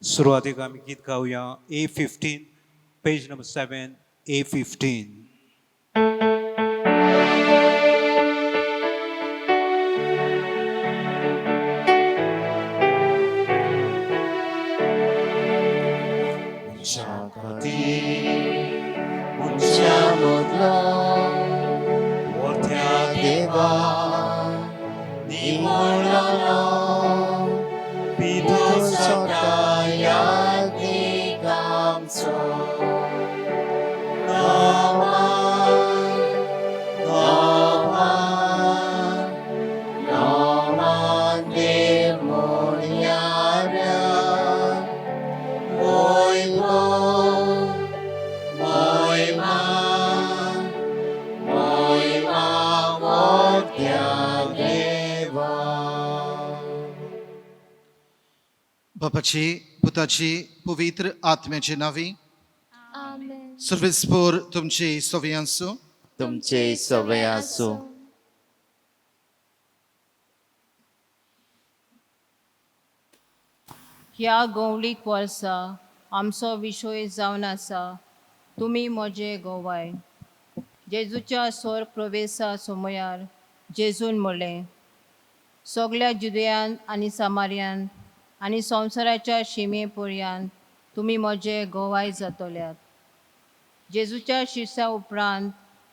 सुरुवातीक आमी गीत गावया A15, पेज नंबर 7, A15. 문자 못로 모ठ्या देवा निमोळलो पिढो सकाया दिगामचो नोमान देमोनियारा बापाची पुताची पवित्र आत्म्याचे नावी आमेन. सर्वेस्पोर तुमचे सवय असो. तुमचे सवय असो. ह्या गवळीक वर्सा आमचो विशय जावन आसा तुमी म्हजे गोवाय. जेजूच्या स्वर प्रवेशा समयार जेजून म्हणलें, सगळ्या जुदयान आनी सामार्यान आनी संवसाराच्या शिमे पर्यंत तुमी म्हजे गोवाय जातल्यात. जेजूच्या शिरसा उपरांत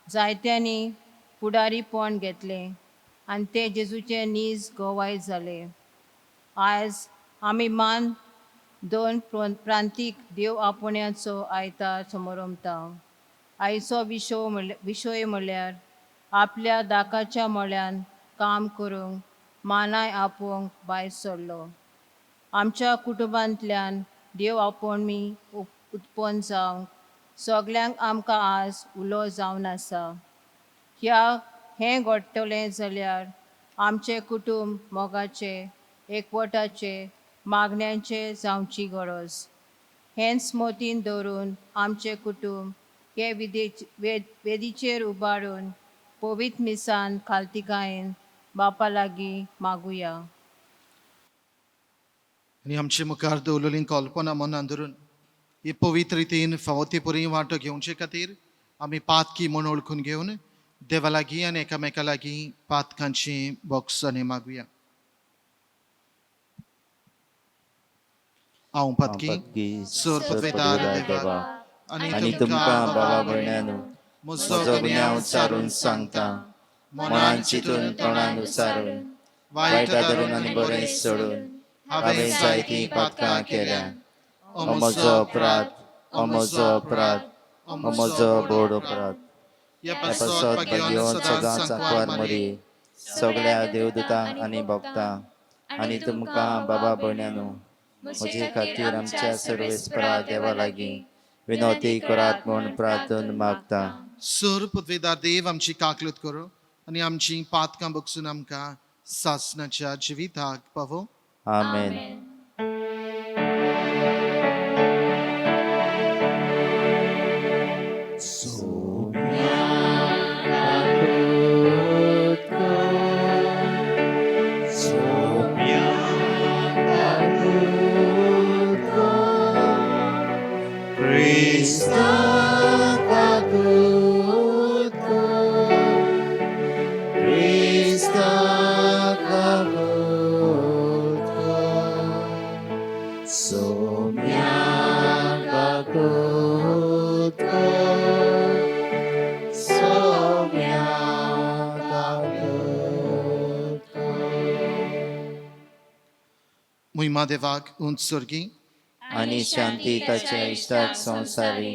जायत्यांनी फुडारीपण घेतलें आनी ते जेजूचे नीज गोवाय जाले. आयज आमी मान दोन प्रांतीक देव आपोवण्याचो आयतार समारंभता. आयचो विशय म्हणल्यार आपल्या दाकाच्या मळ्यान काम करूंक मानाय आपोवंक भायर सरलो. आमच्या कुटुंबांतल्यान देव आपोवणी उत्पन्न जावंक सगल्यांक आमकां आज उलो जावन आसा. हें घडटलें जाल्यार आमचें कुटुंब मोगाचे एकवटाचे मागण्यांचे जावची गरज. हेंच मोतीन दवरून आमचें कुटुंब हे वेदीचेर उबारून पवित्र मिसान खालतिकायेन बापा लागीं मागुया. आणि आमचे मुखार दवरलेली कल्पना मनान धरून ही पवित्र रितीन फावो परी वांटो घेवचे खातीर आमी पातकी म्हूण ओळखून घेवन देवा लागीं आनी एकामेका लागीं पातकांची बॉक्सांनी मागुया. हांव पातकी सोर पत्वेदार देवा आनी तुमकां बाबा भयण्यानो म्हजो गुन्यांव उच्चारून सांगता. मनान चिंतून तोंडान उच्चारून वायटा धरून आनी बरें सोडून हांवें जायतीं पातकां केल्यां. हो म्हजो अपराध, हो म्हजो अपराध, हो म्हजो बोड अपराध. ह्या ह्या पासत घेवन सदांच आंकवार मरी सगळ्या देवदूतांक आनी भक्तांक आनी तुमकां बाबा भयण्यानो म्हजे खातीर आमच्या सर्वेस्परा देवा लागीं विनवती करात म्हूण प्रार्थना मागता. सोर पत्वेदार देव आमची काकलत करो आनी आमची पातकां बगसून आमकां सासणाच्या जिविताक पावो. आमेन. महिमा देवाक उंच सर्गी आनी शांती ताच्या इश्टाक संवसारी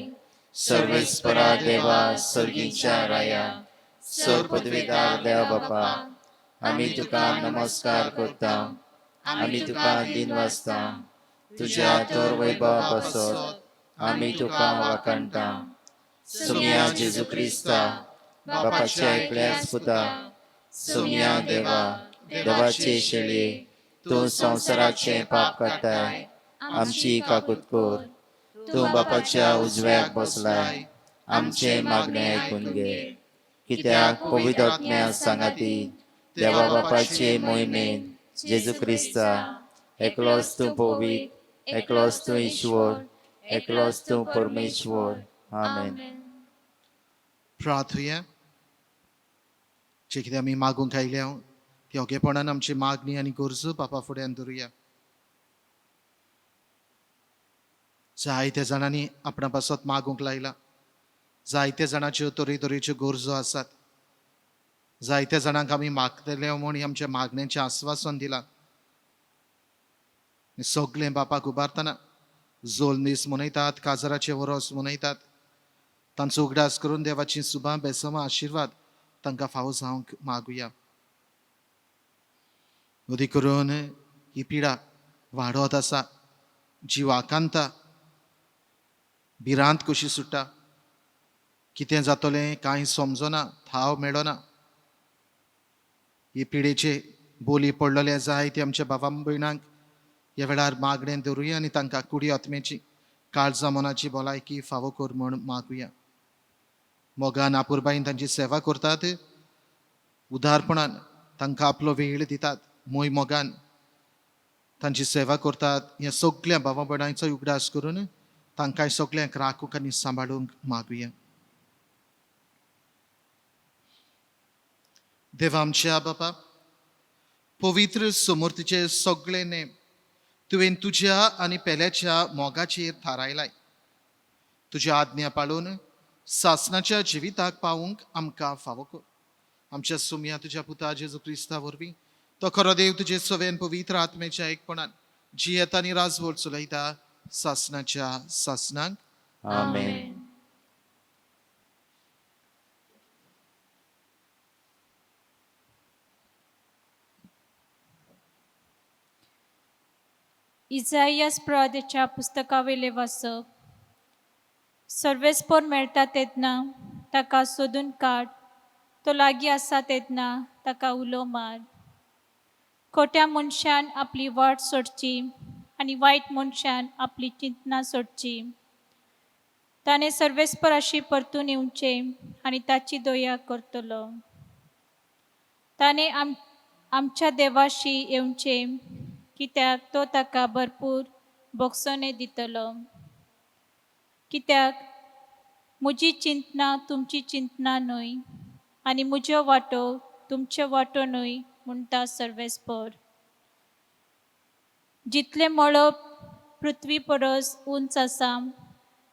सर्वेस्परा देवा सर्गीच्या राया सर पदवीदार देव बापा आमी तुका नमस्कार करता. आमी तुका दिन वाजता. तुज्या तोर वैभवा पासत आमी तुका वाखणटा. सुम्या जेजू क्रिस्ता बापाच्या एकल्याच पुता सुम्या देवा देवाचे शेळये तूं संवसाराचें पाप काडटाय आमची काकूत कोर. तूं बापाच्या उजव्याक बसलाय आमचे मागणे आयकून घे. कित्याक पवित्र आत्म्या सांगाती देवा बापाचे मोहिमेन जेजू क्रिस्ता एकलोच तूं पवित्र एकलोच तूं ईश्वर, एकलोच तूं परमेश्वर. आमेन. प्रार्थुया. जे कितें आमी मागूंक आयल्या ती ओगेपणान आमची मागणी आनी गरजो बापा फुड्यान दवरुया. जायत्या जाणांनी आपणा पासत मागूंक लायला. जायत्या जाणांच्यो तरेतरेच्यो गरजो आसात. जायत्या जाणांक आमी मागतले म्हूण आमच्या मागण्यांचें आस्वासन दिलां. सगळें बापाक उबारतना जोलनीस मनयतात, काजाराचे वरोस मनयतात. तांचो उगडास करून देवाची सुभां बेसमां आशिर्वाद तांकां फावो जावंक मागुया. उदी करून ही पिडा वाडत आसा, जीव आकांता, भिरांत कशी सुट्टा. कितें जातलें कांय समजना, थाव मेळना. ही पिडेचे बोली पडलेले जायते आमच्या भावां भयणांक ह्या वेळार मागणें दवरुया आनी तांकां कुडी आत्मेची काळजा मनाची भलायकी फावो कर म्हूण मागुया. मोगान आपुरबायेन तांची सेवा करतात, उदारपणान तांकां आपलो वेळ दितात, मोय मोगान तांची सेवा करतात. ह्या सगळ्या भावा भयणांचो उगडास करून तांकांय सगळ्यांक राखूंक आनी सांबाळूंक मागुया. देवा आमच्या बापा, पवित्र समर्थीचे सगळे नेम तुवें तुज्या आनी पेल्याच्या मोगाचेर थारायलाय. तुज्या आज्ञा पाळून सासणाच्या जिविताक पावूंक आमकां फावो कर. आमच्या सुम्या तुज्या पुता जेजू क्रिस्ता वरवीं तो खरो देव तुजे सवेन पवित्र आत्मेच्या एकपणान जियेता आनी राजवट चलयता सासणाच्या सासणांक. आमेन. इजायास प्रवादीच्या पुस्तकावेले वाचप. सर्वेस्पर मेळटा तेदना ताका सोदून काड, तो लागीं आसा तेदना ताका उलो मार. खोट्या मनशान आपली वाट सोडची आनी वायट मनशान आपली चिंतना सोडची. ताणें सर्वेस्पराशी परतून येवचे आनी ताची दया करतलो. ताणें आमच्या देवाशी येवचे, कित्याक तो ताका भरपूर भोगसणे दितलो. कित्याक म्हजी चिंतना तुमची चिंतना न्हय आनी म्हजो वांटो तुमचो वांटो न्हय म्हणटा सर्वेस्पर. जितले मळब पृथ्वी परस उंच आसा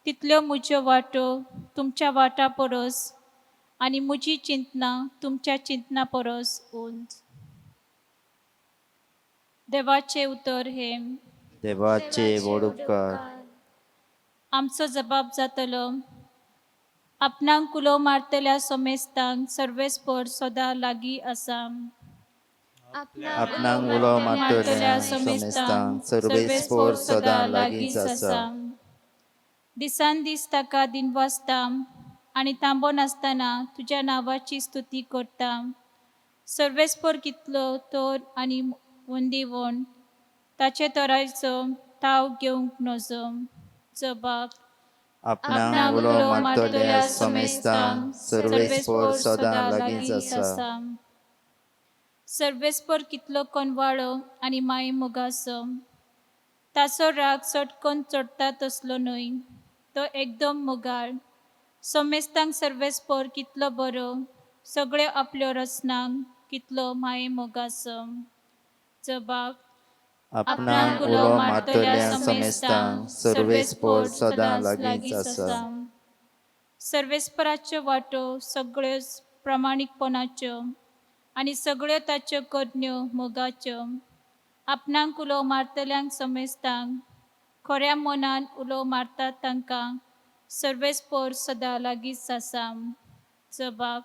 तितल्यो म्हजो वांटो तुमच्या वांटा परस आनी म्हजी चिंतना तुमच्या चिंतना परस उंच. देवाचे उतर हे. देवाचे व्हड उपकार. आमचो जबाब जातलो. आपणाक कुलो मारतल्या सोमेस्तांक सर्वेस्पर सदां लागीं आसा. आपणाक उलो मारतल्या सोमेस्तांक सर्वेस्पर सदां लागींच आसा. दिसान दीस ताका दिनवासता आनी थांबोन आसतना तुज्या नांवाची स्तुती करता. सर्वेस्पर कितलो तर आनी वंदिवण ताचे तोरायचो ताव घेवंक नजो. जबाब. आपणाक उलो मारतल्या सोमेस्तांक सर्वेस्पर सदां लागींच आसा. सर्वेस्पर कितलो कोनवाळो आनी माय मोगासो. ताचो राग चटकन चडटा तसलो न्हय, तो एकदम मोगाळ. सोमेस्तांक सर्वेस्पर कितलो बरो, सगळे आपल्यो रचनांक कितलो माये मोगासो. जबाब. आपणाक उलो मारतल्या सोमेस्तांक सर्वेस्पर सदां लागींच आसा. सर्वेस्पराच्यो वांटो सगळ्यो प्रामाणीकपणाच्यो आनी सगळ्यो ताच्यो करण्यो मोगाच्यो. आपणाक उलो मारतल्यांक सोमेस्तांक खऱ्या मनान उलो मारतात तांकां सर्वेस्पर सदां लागींच आसा. जबाब.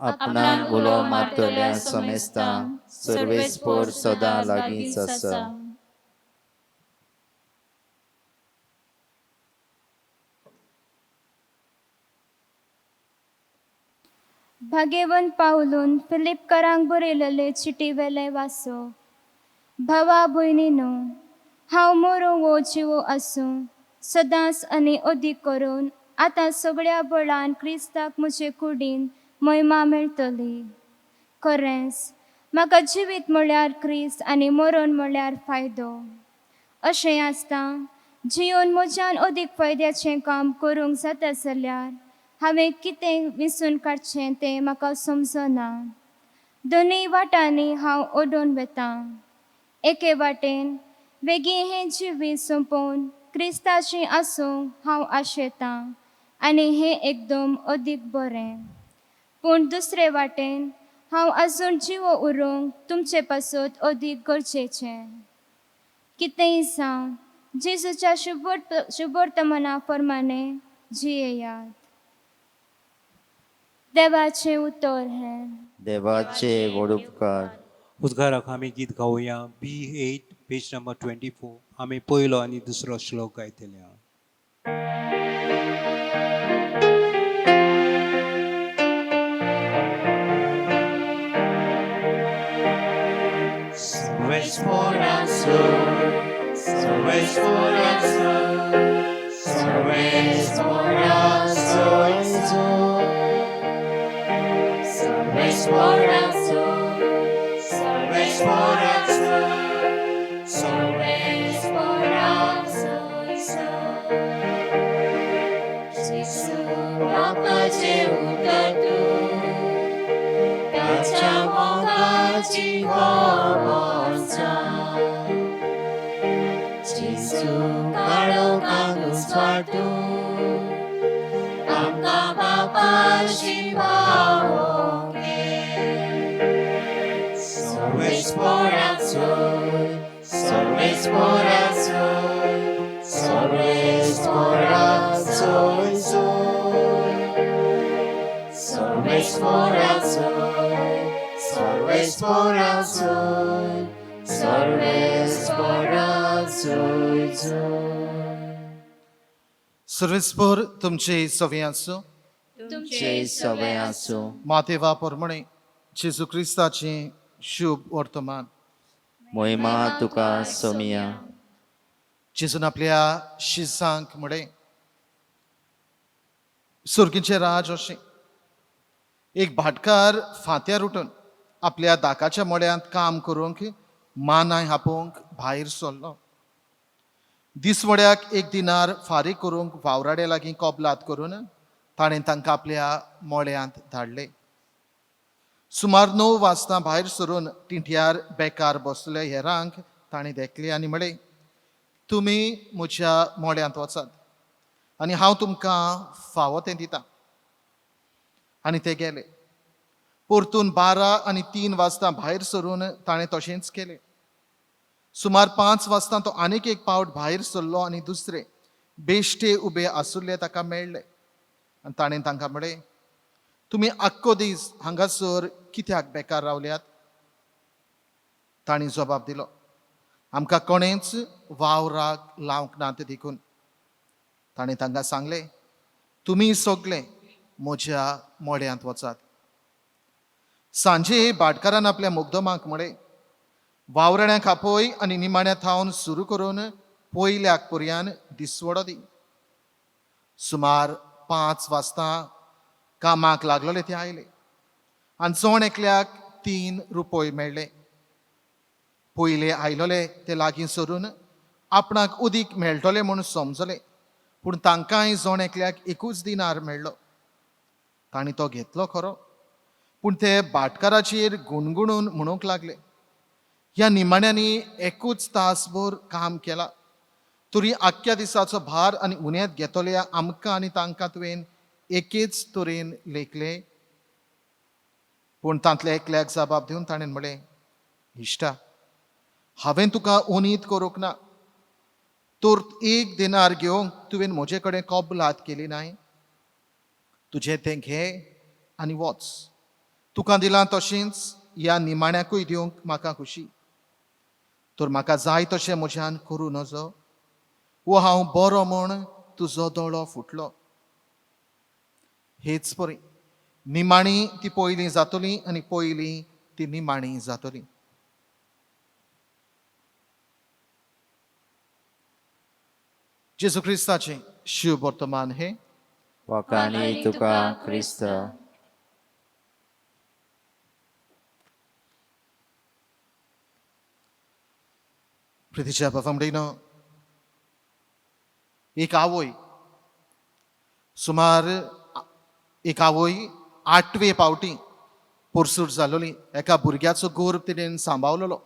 आपणाक उलो मारतल्या सोमेस्तांक सर्वेस्पर सदां लागींच आसा. भाग्यवन पावलून फिलिपकारांक बरयलेले चिटी वेले वाचो. भावा भयणीनो, हांव मरूं वो जिवो आसूं सदांच आनी अदीक करून आतां सगळ्या बळान क्रिस्ताक म्हजे कुडीन महिमा मेळटली. खरेंच म्हाका जिवीत म्हळ्यार क्रिस्त आनी मरण म्हळ्यार फायदो. अशें आसता जिवन म्हज्यान अदीक फायद्याचें काम करूंक जाता जाल्यार हांवें कितें विसरून काडचें तें म्हाका समजना. दोनूय वाटांनी हांव ओडून वेतां. एके वाटेन बेगीन हें जिवीत सोंपोवन क्रिस्ताचें आसूंक हांव आशेतां आनी हें एकदम अदीक बरें. पूण दुसरे वाटेन हांव आजून जिवो उरूंक तुमचे पासत अदीक गरजेचें. कितेंय जावं जेजूच्या शुभवर्तमाना प्रमाणें जियेयात. देवाचें उतर हें. देवाचे व्हड उपकार. उद्गाराक आमी गीत गावया B8 पेज नंबर 24. आमी पयलो आनी दुसरो श्लोक गायतले आहा. सर्वेस्पर तुमचे सवे आसूं. तुमचे सवय आसूं. मातेवा प्रमाणे जेजू क्रिस्ताचें शुभ वर्तमान. मोहिमा तुका सोमिया. जेजून आपल्या शिसांक म्हळें सुर्गीचें राज अशें. एक भाटकार फांत्यार उठून आपल्या दाकाच्या मळ्यांत काम करूंक मानाय हापोवंक भायर सरलो. दिसवड्याक 1 दिनार फारीक करूंक वावराडे लागीं कबलात करून ताणें तांकां आपल्या मळ्यांत धाडले. सुमार 9 वाजता भायर सरून टिंट्यार बेकार बसले हेरांक ताणें देखले आनी म्हळें, तुमी म्हज्या मळ्यांत वचात आनी हांव तुमकां फावो तें दितां. आनी ते गेले. परतून 12 आनी 3 वाजता भायर सरून ताणें तशेंच केलें. सुमार 5 वाजता तो आनीक एक पावट भायर सरलो आनी दुसरे बेश्टे उबे आसुल्ले ताका मेळ्ळे. आनी ताणें तांकां म्हळें, तुमी आख्खो दीस हांगासर कित्याक बेकार रावल्यात? तांणी जबाब दिलो, आमकां कोणेंच वावराक लावंक नात देखून. ताणें तांकां सांगलें, तुमी सगळे म्हज्या मळ्यांत वचात. सांजे भाटकारान आपल्या मुग्दमाक म्हळें, वावराण्यांक आपय आनी निमाण्या थावन सुरू करून पयल्याक पर्यान दिसवडो दी. सुमार 5 वाजता कामाक लागलोले ते आयले आनी जोण एकल्याक 3 रुपय मेळ्ळे. पयले आयलोले ते लागीं सरून आपणाक उदीक मेळटले म्हूण समजले, पूण तांकांय जोण एकल्याक 1 दिनार मेळ्ळो. तांणी तो घेतलो खरो, पूण ते भाटकाराचेर गुणगुणून म्हणूंक लागले, ह्या निमाण्यांनी 1 तासभर काम केलां, तरी आख्ख्या दिसाचो भार आनी उण्यांत घेतल्या आमकां आनी तांकां तुवें एकेच तरेन लेखले. पूण तांतल्या एकल्याक जबाब दिवन ताणें म्हळें, इश्टा, हांवें तुका उणीत करूंक ना, तर 1 दिनार घेवंक तुवें म्हजे कडेन कबलात केली नाय. तुजें तें घे आनी वच. तुका दिलां तशेंच ह्या निमाण्याकूय दिवंक म्हाका खुशी. तर म्हाका जाय तशें म्हज्यान करूं नजो, वो हांव बरो म्हूण तुजो दोळो फुटलो. हेच परी निमाणी ती पयलीं जातली आनी पयलीं ती निमाणी जातली. जेजू क्रिस्ताचें शुभ वर्तमान हें. वखाणी तुका क्रिस्त. प्रितीच्या बाबा म्हणीन एक आवय सुमार एक आवय 8वे पावटी पोरसूट जालोली एका भुरग्याचो गोर तिणेन सांबाळलोलो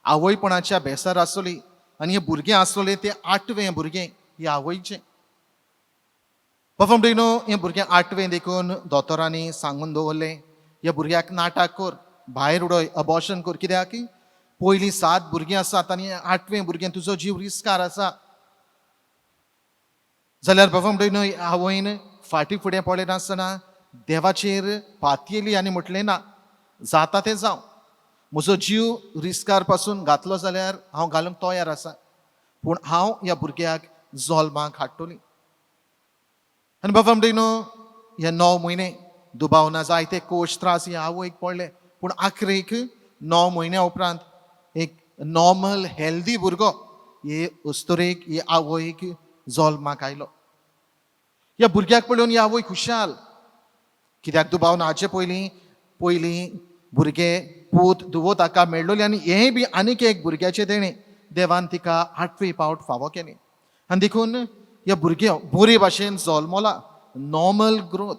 आवयपणाच्या बेसार आसलोली आनी हे भुरगें आसलोलें तें 8वें भुरगें हे आवयचें पफमडेनो हे भुरगें 8वें देखून दोतोरांनी सांगून दवरलें ह्या भुरग्याक नाटाक कर भायर उडय अबॉर्शन कर कित्याक पयलीं 7 भुरगीं आसात आनी 8वें भुरगें तुजो जीव रिस्कार आसा जाल्यार पफमडेनो आवयन फाटीं फुडें पळय नासतना देवाचेर पातयेली आनी म्हटलें ना जाता तें जावं म्हजो जीव रिस्कार पासून घातलो जाल्यार हांव घालूंक तयार आसा पूण हांव ह्या भुरग्याक जल्माक हाडटली आनी पफमडेनो हे 9 म्हयने दुबावना जायते कोश त्रास ह्या आवयक पडले पूण आखरेक 9 म्हयन्या उपरांत एक नॉर्मल हेल्दी भुरगो हे अस्तोरेक हे आवयक जल्माक आयलो ह्या भुरग्याक पळोवन ही आवय खुशाल कित्याक दुबाव नाचे पयलीं भुरगे पूत धुवो ताका मेळ्ळोली आनी हेंय बी आनीक एक भुरग्याचे देणे देवान तिका 8वे पावट फावो केलें आनी देखून ह्या भुरग्या बरे भाशेन जल्मला नॉर्मल ग्रोथ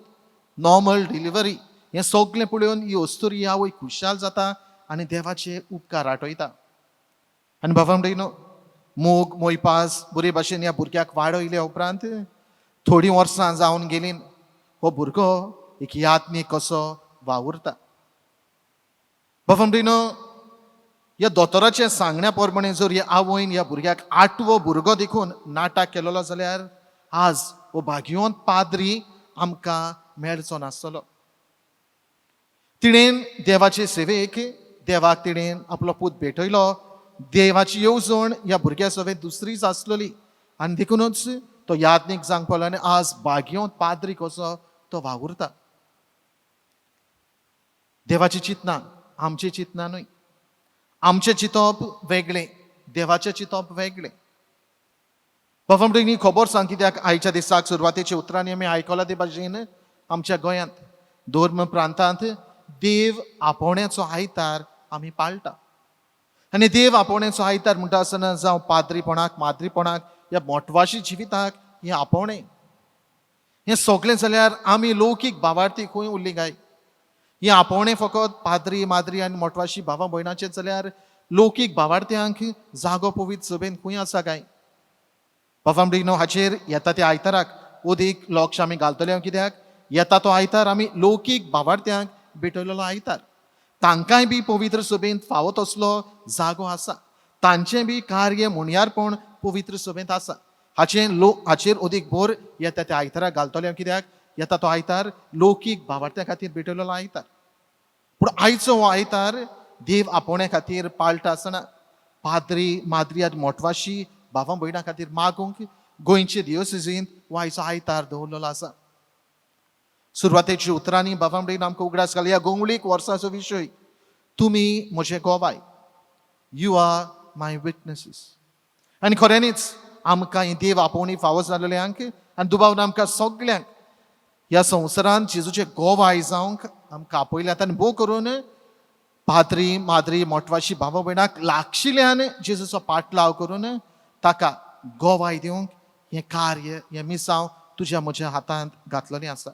नॉर्मल डिलिव्हरी हें सगळें पळोवन ही अस्तूर ही आवय खुशाल जाता आनी देवाचे उपकार आठयता आनी बाबा मोग मोयपास बरे भाशेन ह्या भुरग्याक वाडयल्या उपरांत थोडीं वर्सां जावन गेलीं हो भुरगो एक यात्मे कसो वावुरता बाबा ह्या दोतोराच्या सांगण्या प्रमाणे जर ह्या आवयन ह्या भुरग्याक 8वो भुरगो देखून नाटक केलेलो जाल्यार आज हो भाग्यवंत पाद्री आमकां मेळचो नासतलो तिणेन देवाचे सेवेक देवाक तिणेन आपलो पूत भेटयलो देवाची येवजण ह्या भुरग्या सवेत दुसरीच आसलोली आनी देखूनच तो याज्ञीक जावंक पावलो आनी आज भाग्यवंत पाद्री कसो तो वावुरता देवाची चिंतना आमची चिंतना न्हय आमचें चिंतप वेगळें देवाचें चिंतप वेगळें पफमडेनी खबर सांग कित्याक आयच्या दिसाक सुरवातेच्या उतरांनी आमी आयकलां ते भाशेन आमच्या गोंयांत धर्म प्रांतांत देव आपोवण्याचो आयतार आमी पाळटा आनी देव आपोवण्याचो आयतार म्हणटा आसतना जावं पाद्रीपणाक माद्रीपणाक ह्या मोटवाशी जिविताक हें आपोवणें हें सगळें जाल्यार आमी लौकीक भावार्थी खंय उरलीं काय हें आपोवणें फकत पाद्री माद्री आनी मोटवाशी भावा भयणाचें जाल्यार लौकीक भावार्थ्यांक जागो पवीत सभेन खंय आसा काय पफमडिनो हाचेर येता त्या आयताराक अदीक लक्ष आमी घालतले कित्याक येता तो आयतार आमी लौकीक भावार्थ्यांक भेटयलेलो आयतार तांकांय बी पवित्र सभेंत फावो तसलो जागो आसा तांचें बी कार्य मुणयारपण पवित्र सभेंत आसा हाचेर अदीक भर येता त्या आयताराक घालतले कित्याक येता तो आयतार लौकीक भावार्थ्यां खातीर भेटयलेलो आयतार पूण आयचो हो आयतार देव आपोवण्या खातीर पाळटा आसतना पाद्री माद्री आनी मोटवाशी भावा भयणां खातीर मागूंक गोंयचे दियोसिजींत हो आयचो आयतार दवरलेलो आसा सुरवातेच्या उतरांनी बाबा भयण आमकां उगडास घाली ह्या गोंगळीक वर्साचो विशय तुमी म्हजे गोवाय यू आर माय विटनेसीस आनी खऱ्यांनीच आमकां ही देव आपोवणी फावो जाल्ल्यांक आनी दुबावन आमकां सगळ्यांक ह्या संवसारांत जेजूचे गोवाय जावंक आमकां आपयल्यात आनी भोव करून पाद्री माद्री मोटवाशी भावा भयणाक लागशिल्ल्यान जेजूचो पाटलाव करून ताका गोवाय दिवंक हें कार्य हें मिसांव तुज्या म्हज्या हातांत घातलेलें आसा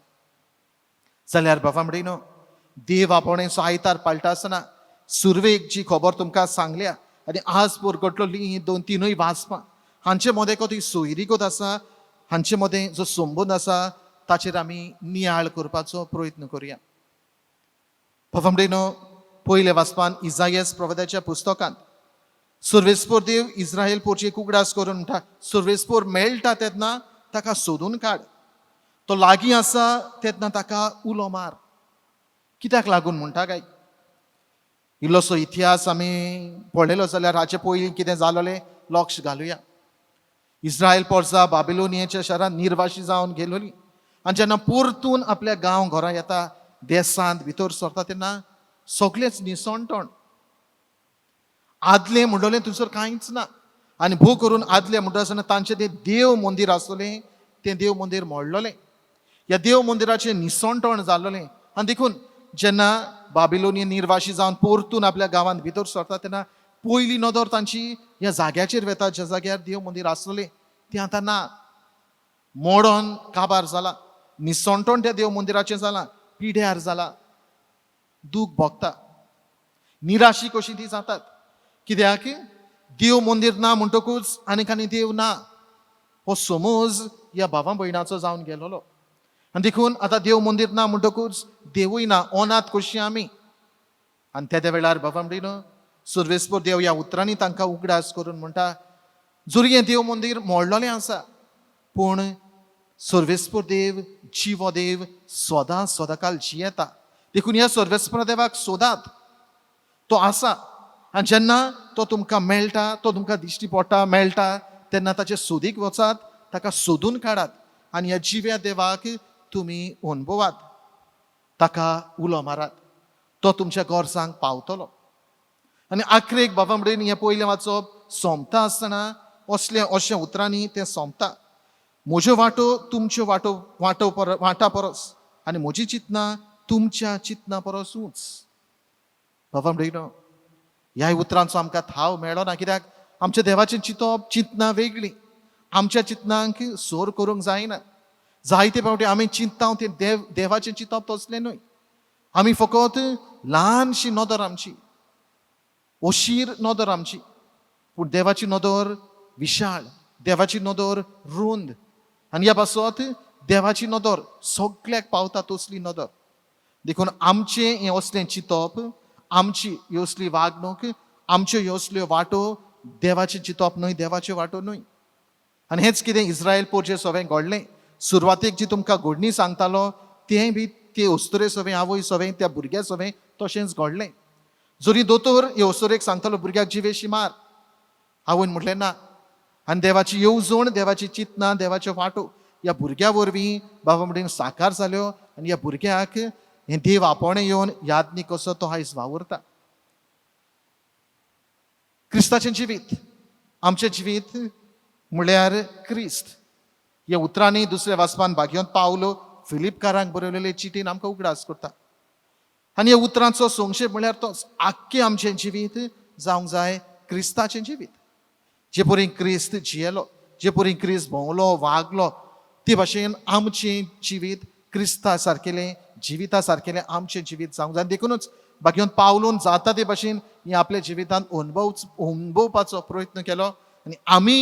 जाल्यार बाबा म्हणिनो देव आपोवणेचो आयतार पाळटा आसतना सुरवेक जी खबर तुमकां सांगल्या आनी आज पोर घडलोली ही 2-3 वाचपां हांचे मदें ती सोयरीगत आसा हांचे मदें जो संबंद आसा ताचेर आमी नियाळ करपाचो प्रयत्न करुया बाबा म्हणिनो पयले वाचपान इजायास प्रवक्त्याच्या पुस्तकांत सर्वेस्पोर देव इस्रायल पोरची उगडास करून म्हणटा सर्वेस्पोर मेळटा तेन्ना ताका सोदून काड तो लागीं आसा तेन्ना ताका उलो मार कित्याक लागून म्हणटा काय इल्लोसो इतिहास आमी पळयलो जाल्यार हाचे पयलीं कितें जालोलें लक्ष घालुया इस्रायल पोरसां बाबिलोनियाच्या शारांत निर्वाशी जावन गेलोलीं आनी जेन्ना परतून आपल्या गांव घरां येता देसांत भितर सरता तेन्ना सगळेंच निसणटण आदलें म्हणलोलें थंयसर कांयच ना आनी भोव करून आदलें म्हणटा आसतना तांचें तें देव मंदीर आसलें तें देव मंदीर मोडलोलें ह्या देव मंदिराचें निसणटण जाल्लोलें आनी देखून जेन्ना बाबिलोनियन निर्वाशी जावन परतून आपल्या गांवांत भितर सरता तेन्ना पयली नदर तांची ह्या जाग्याचेर वेता ज्या जाग्यार देव मंदीर आसलें तें आतां ना मोडोन काबार जाला, निसंतोण त्या देव मंदिराचें जाला, पिड्यार जाला, दूख भोगता, निराशी कशी ती जातात. कित्याक देव मंदिर ना म्हणटकूच आनी देव ना हो समज ह्या भावां भयणाचो जावन गेलोलो. आनी देखून आतां देव मंदिर ना म्हणटकूच देवूय ना, अनाथ कशी आमी. आनी त्या वेळार भावां भयणो सर्वेस्पर देव ह्या उतरांनी तांकां उगडास करून म्हणटा, जरी हें देव मंदिर मोडलोलें आसा पूण सर्वेस्पर देव जिवो देव सदां सदांकाल जियेता. देखून ह्या सर्वेस्पर देवाक सोदात, तो आसा. आनी जेन्ना तो तुमकां मेळटा, तो तुमकां दिश्टी पडटा, मेळटा, तेन्ना ताचे सोदीक वचात, ताका सोदून काडात आनी ह्या जिव्या देवाक तुमी अणभवात, ताका उलो मारात. तो तुमच्या गोरसांक पावतलो. आनी आखरेक बाबा म्हणून हें पयलें वाचप सोंपता आसतना अशें उतरांनी तें सोंपता. म्हज्यो वाटो तुमच्यो वाटा परस आनी म्हजी चिंतनां तुमच्या चिंतना परस उंच. बाबा म्हणून ह्या उतरांचो आमकां थाव मेळ्ळो ना, कित्याक आमच्या देवाचें चिंतप चिंतनां वेगळीं. आमच्या चिंतनांक सोर करूंक जायना. जायते फावटी आमी चिंतता तें देवाचें चिंतप तसलें न्हय. आमी फकत ल्हानशी नदर आमची, ओशीर नदर आमची, पूण देवाची नदर विशाळ, देवाची नदर रुंद. आनी ह्या पासत देवाची नदर सगळ्याक पावता तसली नदर. देखून आमचें हें असलें चिंतप, आमची ह्यो असली वागणूक, आमच्यो ह्यो असल्यो वाटो देवाचें चिंतप न्हय, देवाच्यो वाटो न्हय. आनी हेंच कितें इस्रायल पोरचें सवें घडलें. सुरवातेक जी तुमकां घडणी सांगतालो तें बी ते अस्तुरे सवें, आवय सवें, त्या भुरग्या सवें तशेंच घडलें. जरी दोतोर हे अस्तुरेक सांगतालो भुरग्याक जिवेशी मार, आवयन म्हटलें ना. आनी देवाची येवजण, देवाची चिंतनां, देवाच्यो वाटो ह्या भुरग्या वरवीं बाबा म्हणून साकार जाल्यो. आनी ह्या भुरग्याक हें देव आपोवणें येवन यादनी कसो तो आयज वावुरता. क्रिस्ताचें जिवीत, आमचें जिवीत म्हळ्यार क्रिस्त. ह्या उतरांनी दुसऱ्या वाचपान भाग्योन पावलो फिलिपकारांक बरयलेले चिटीन आमकां उगडास करता. आनी ह्या उतरांचो संक्षेप म्हळ्यार तोच, आख्खें आमचें जिवीत जावंक जाय क्रिस्ताचें जिवीत. जे परी क्रिस्त जियेलो, जे परी क्रिस्त भोंवलो, वागलो, ते भाशेन आमचें जिवीत क्रिस्ता सारकेलें, जिविता सारकेलें आमचें जिवीत जावंक जाय. देखूनच भाग्योन पावलोन जाता ते भाशेन हें आपल्या जिवितांत अणभवपाचो प्रयत्न केलो. आनी आमी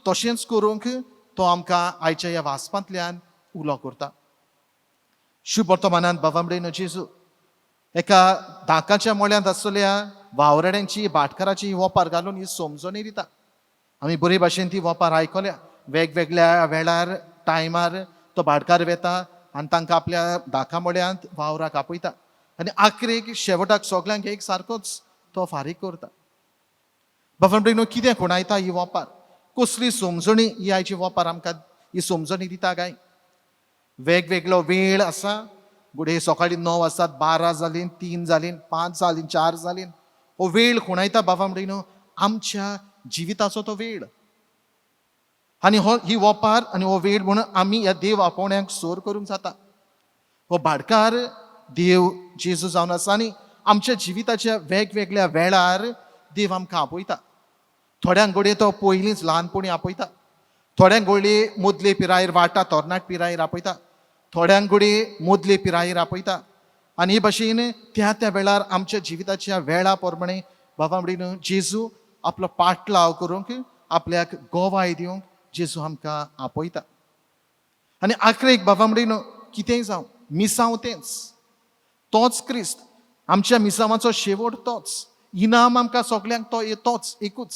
तशेंच करूंक तो आमकां आयच्या ह्या वाचपांतल्यान उलो करता. शुभ वर्तमानांत बाबा म्हणून जेजू एका धाकाच्या मळ्यांत आसलेल्या वावरड्यांची, भाटकाराची वोपार घालून ही समजणी दिता. आमी बरे भाशेन ती वोपार आयकल्या. वेगवेगळ्या वेळार, टायमार तो भाटकार वेता आनी तांकां आपल्या धाका मळ्यांत वावराक आपयता. आनी आखरेक शेवटाक सगळ्यांक एक सारकोच तो फारीक करता. बाबा म्हणून कितें खुणायता ही वोपार, कसली समजणी ही आयची वोपार आमकां ही समजणी दिता काय. वेगवेगळो वेळ आसा. घुडये सकाळीं 9 वाजतात, 12 जालीं, 3 जालीं, 5 जालीं, 4 जालीं. हो वेळ खुणायता बाबा म्हणून आमच्या जिविताचो तो वेळ. आनी ही वोपार आनी हो वेळ म्हणून आमी ह्या देव आपोवण्यांक सोर करूंक जाता. हो भाटकार देव जेजू जावन आसा आनी आमच्या जिविताच्या वेगवेगळ्या वेळार देव आमकां आपयता. थोड्यांक घडये तो पयलींच ल्हानपणी आपयता, थोड्यांक घडये मदले पिरायेर वाटा तरणाट पिरायेर आपयता, थोड्यांक घडये मदले पिरायेर आपयता. आनी हे भाशेन त्या वेळार आमच्या जिविताच्या वेळा प्रमाणे बाबा म्हणून जेजू आपलो पाटलाव करूंक, आपल्याक गोवाय दिवंक जेजू आमकां आपयता. आनी आखरेक बाबा म्हणून कितेंय जावं, मिसांव तेंच, तोच क्रिस्त, आमच्या मिसांवाचो शेवट तोच, इनाम आमकां सगळ्यांक तोच एकूच.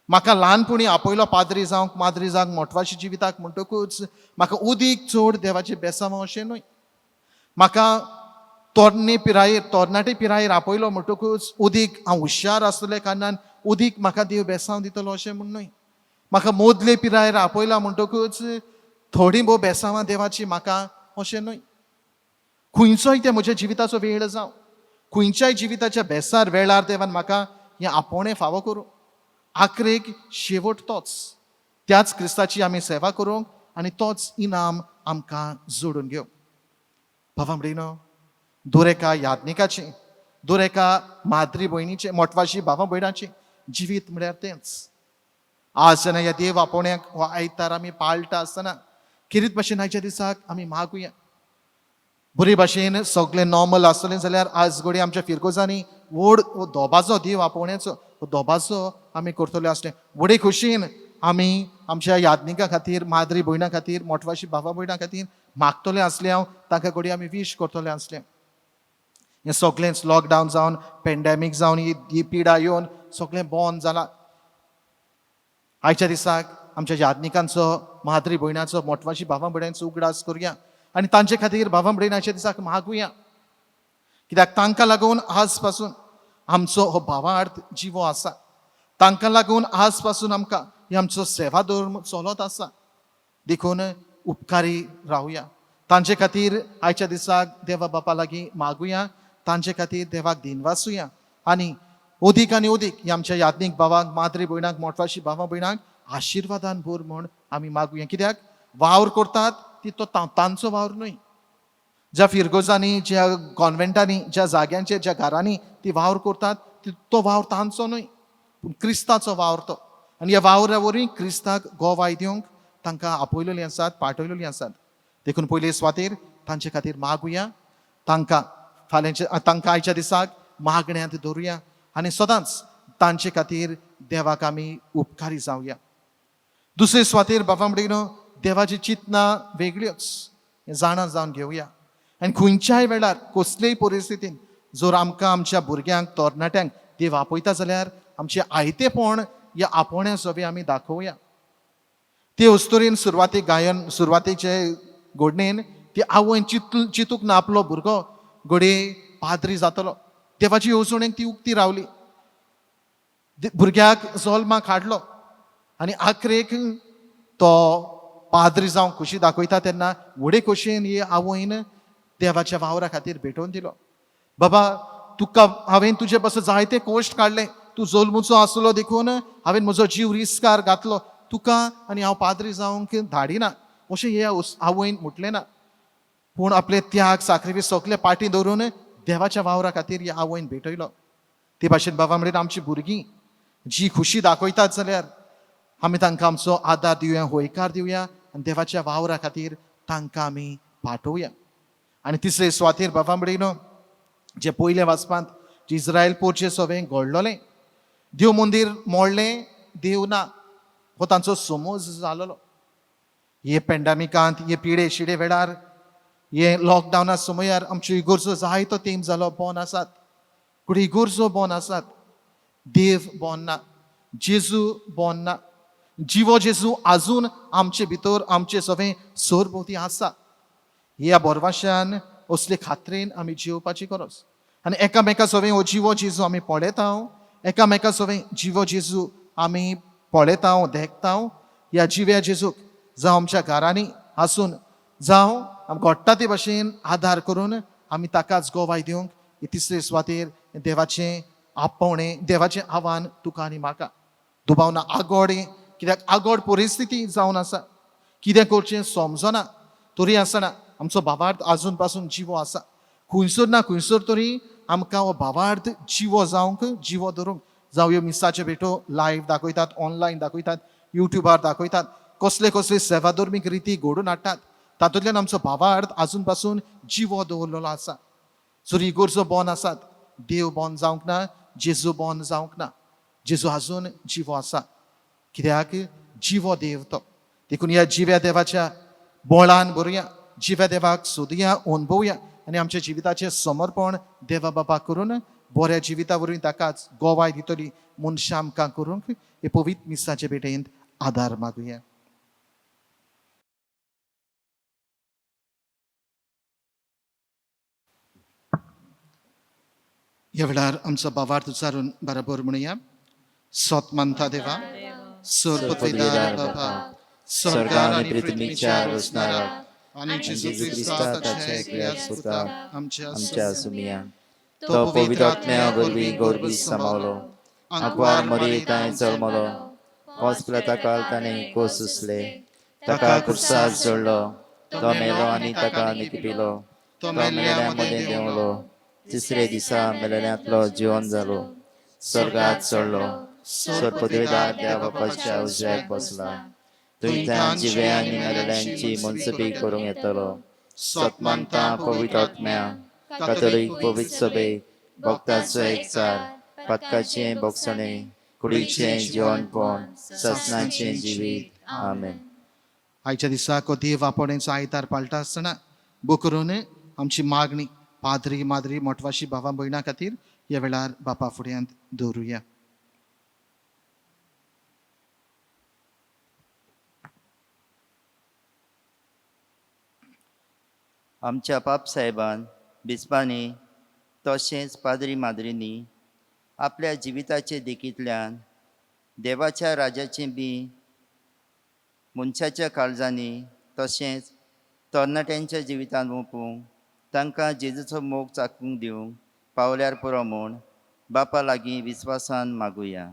म्हाका ल्हानपणी आपयलो पाद्री जावंक, माद्री जावंक, मोठवाशी जिविताक म्हणटकूच म्हाका उदीक चड देवाचें बेसांव अशें न्हय. म्हाका तरणाटे पिरायेर आपयलो म्हणटकूच उदीक हांव हुशार आसलें कारणान उदीक म्हाका देव बेसांव दितलो अशें म्हूण न्हय. म्हाका मदले पिरायेर आपयला म्हणटकूच थोडी भोव बेसांवां देवाची म्हाका अशें न्हय. खंयचोय त्या म्हज्या जिविताचो वेळ जावं, खंयच्याय जिविताच्या बेसार वेळार देवान म्हाका हें आपोवणें फावो करूं. आखरेक शेवट तोच, त्याच क्रिस्ताची आमी सेवा करूंक आनी तोच इनाम आमकां जोडून घेवंक. बाबा म्हणून दर एका याज्ञिकाचें, दर एका माद्री भयणीचें, मोठवाशी बाबा भयणाचें जिवीत म्हळ्यार तेंच. आज जेन्ना ह्या देव आपोवण्याक हो आयतार आमी पाळटा आसतना किरीत भाशेन आयच्या दिसाक आमी मागुया बरे भाशेन सगळें नॉर्मल आसतलें जाल्यार आज घडी आमच्या फिरकोजांनी व्हड दोबाजो दिव आपोवण्याचो दोबाजो आमी करतले आसले व्हडे खोशयेन आमी आमच्या यादनिका खातीर माद्री भयणां खातीर मोठवाशी भावा भयणां खातीर मागतले आसले हांव तांकां घडी आमी विश करतले आसले हें सगळेंच लॉकडावन जावन पॅन्डेमीक जावन ही पिडा येवन सगळें बंद जालां आयच्या दिसाक आमच्या यादनिकांचो माद्री भयणांचो मोठवाशी भावा भयणांचो उगडास करुया आनी तांचे खातीर भावा भयण आयच्या दिसाक मागुया कित्याक तांकां लागून आज पासून आमचो हो भावार्थ जिवो आसा तांकां लागून आज पासून आमकां हे आमचो सेवा धर्म चलत आसा देखून उपकारी रावया तांचे खातीर आयच्या दिसाक देवा बापा लागीं मागुया तांचे खातीर देवाक दिनवासुया आनी ओदीक आनी ओदीक हे आमच्या यादनीक भावांक माद्री भयणांक मोठवाशी भावा भयणांक आशिर्वादान भर म्हूण आमी मागुया कित्याक वावर करतात ती तो तांचो वावर न्हय ज्या फिरगोजांनी ज्या कॉन्व्हेंटांनी ज्या जाग्यांचेर ज्या घरांनी ती वावर करतात तो वावर तांचो न्हय पूण क्रिस्ताचो वावर तो आनी ह्या वावरा वरवीं क्रिस्ताक गोवाय दिवंक तांकां आपयलेलीं आसात पाठयलेलीं आसात देखून पयले सुवातेर तांचे खातीर मागुया तांकां तांकां आयच्या दिसाक मागण्यांत दवरुया आनी सदांच तांचे खातीर देवाक आमी उपकारी जावया दुसरे सुवातेर बाबा म्हणटकीर देवाची चिंतनां वेगळ्योच हें जाणा जावन घेवया आनी खंयच्याय वेळार कसलेय परिस्थितीन जर आमकां आमच्या भुरग्यांक तरणाट्यांक देव आपयता जाल्यार आमचें आयतेपण ह्या आपोवण्या सवे आमी दाखोवया ते अस्तोरेन सुरवातेक गायन सुरवातेचे घडणेन ती आवयन चिंतूंक ना आपलो भुरगो घडये पाद्री जातलो देवाची येवजणेक ती उक्ती रावली भुरग्याक जल्माक हाडलो आनी आखरेक तो पाद्री जावं खुशी दाखयता तेन्ना व्हडे खोशयेन ही आवयन देवाच्या वावरा खातीर भेटोवन दिलो बाबा तुका हांवें तुजे पासून जायते कश्ट काडले तूं जल्मुचो आसलो देखून हांवें म्हजो जीव रिस्कार घातलो तुका आनी हांव पाद्री जावंक धाडिना अशें हे आवयन म्हटलें ना पूण आपले त्याग साखरेबीस सगळे पाटी दवरून देवाच्या वावरा खातीर ह्या आवयन भेटयलो ते भाशेन बाबा म्हणल्यार आमची भुरगीं जी खुशी दाखयतात जाल्यार आमी तांकां आमचो आदार दिवया होयकार दिवया आनी देवाच्या वावरा खातीर तांकां आमी पाठोवया आनी तिसरे सुवातेर बाबा म्हणटकीर जे पयले वाचपांत जे इस्रायल पोरचे सवें घडलोलें देव मंदीर मोडलें देव ना हो तांचो समज जालोलो हे पॅन्डेमिकांत हे पिडे शिडे वेळार हे लॉकडावना समयार आमच्यो इगोर्जो जायतो तेंप जालो बंद आसात पूण इगोर्जो बंद आसात देव बंद ना जेजू बंद ना जिवो जेजू आजून आमचे भितर आमचे सगळे सरभोवती आसा ह्या बोरवाश्यान असले खात्रेन आमी जिवपाची गरज आनी एकामेका सगळे हो जिवो जेजू आमी पळयता एकामेका सगळे जिवो जेजू आमी पळयता देखता ह्या जिव्या जेजूक जावं आमच्या घरांनी आसून जावं आमकां घडटा ते भाशेन आदार करून आमी ताकाच गोवाय दिवंक हे तिसरे सुवातेर देवाचें आपोवणें देवाचें आव्हान तुका आनी म्हाका दुबावना आगोड कित्याक आगोड परिस्थिती जावन आसा कितें करचें समजना तरी आसना आमचो भावार्थ आजून पासून जिवो आसा खंयसर ना खंयसर तरी आमकां हो भावार्थ जिवो जावंक जिवो धरूंक जावं ह्यो मिसाच्यो भेटो लायव्ह दाखयतात ऑनलायन दाखयतात युट्यूबार दाखयतात कसले कसले सेवाधर्मीक रिती घडोवन हाडटात तातूंतल्यान आमचो भावार्थ आजून पासून जिवो दवरलेलो आसा जर इगोर्जो बंद आसात देव बंद जावंक ना जेजू बंद जावंक ना जेजू आजून जिवो आसा कित्याक जिवो देव तो देखून ह्या जिव्या देवाच्या बोळान भरुया जिव्या देवाक सोदुया अनुभवया आनी आमच्या जिविताचें समर्पण देवा बापाक करून बऱ्या जिविता वरवीं ताकाच गोवाय दितली मनशां आमकां करूंक हे पवित्र मिसाचे भेटेंत आदार मागुया ह्या वेळार आमचो भावार्थ उच्चारून बरोबर म्हणुया सोत मानता देवा सर्वपदवीदार बाबा स्वर्गान आनी पृथ्वीच्या रचणारा आनी जेजू क्रिस्ताचे क्रिस्ताचे सुता आमच्या सुमिया तो तो पवित्र आत्म्या वरवीं गोरबीत सामावलो आंकवार मरी ताणें जल्मलो हॉस्पिटला ताका ताणें कोसुसले ताका कुर्सार जोडलो तो मेलो आनी ताका निखटिलो तो मेलेल्या मदें देंवलो तिसरे दिसा मेलेल्यांतलो जिवन जालो स्वर्गात चडलो सर्वपदवीदार देवा बापाच्या उजव्याक बसला तुयें जिवे आनी नरल्यांची मुनसबी करूंक येतलो सतमंता पवित्र आत्म्या कॅथोलिक पवित्र सभे भक्तांचो एकचार पदकाचें बोगसणे कुडीचें जेवणपण ससनाचें जिवीत आमेन. आयच्या दिसाक हो देव आपणेचो आयतार पाळटा आसतना करून आमची मागणी पाद्री माद्री मोटवाशी भावां भयणां खातीर ह्या वेळार बापा फुड्यांत दवरुया. आमच्या बाप साहेबान बिस्पांनी तशेंच पाद्री माद्रींनी आपल्या जिविताचे देखींतल्यान देवाच्या राजाचें बी मनशाच्या काळजांनी तशेंच तरणाट्यांच्या जिवितांत ओपूंक तांकां जेजूचो मोग चाखूंक दिवंक पावल्यार पुरो म्हूण बापा लागीं विस्वासान मागुया.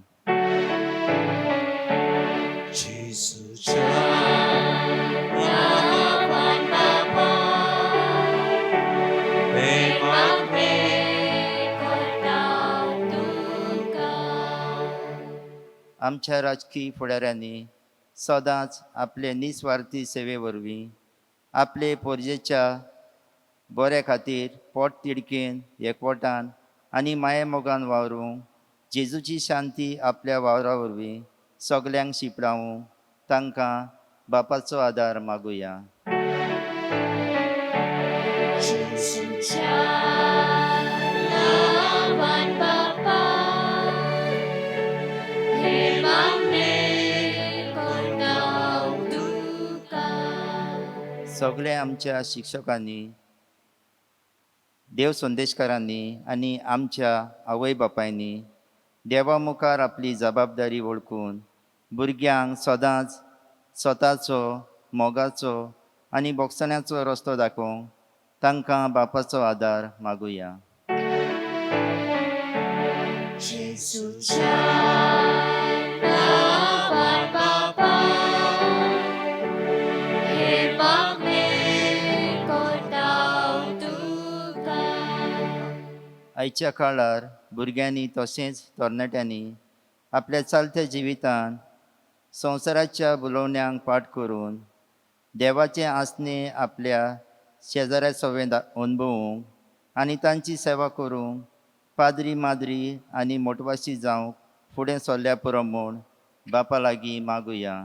आमच्या राजकीय फुडाऱ्यांनी सदांच आपले निस्वार्थी सेवे वरवीं आपले पोरजेच्या बऱ्या खातीर पोट तिडकीन एकवटान आनी माये मोगान वावरूंक जेजूची शांती आपल्या वावरा वरवीं सगल्यांक शिपडावूंक तांकां बापाचो आदार मागुया. सगळ्या आमच्या शिक्षकांनी देव संदेशकारांनी आनी आमच्या आवय बापायनी देवा मुखार आपली जबाबदारी वळखून भुरग्यांक सदांच स्वताचो मोगाचो आनी बोगसण्याचो रस्तो दाखोवंक तांकां बापाचो आदार मागुया. आयच्या काळार भुरग्यांनी तशेंच तरणाट्यांनी आपल्या चलत्या जिवितांत संवसाराच्या बुलोवण्यांक पाट करून देवाचें आसने आपल्या शेजाऱ्या सवें अणभवूंक आनी तांची सेवा करूंक पाद्री माद्री आनी मोटवाशी जावंक फुडें सरल्या पुरो म्हूण बापा लागीं मागुया.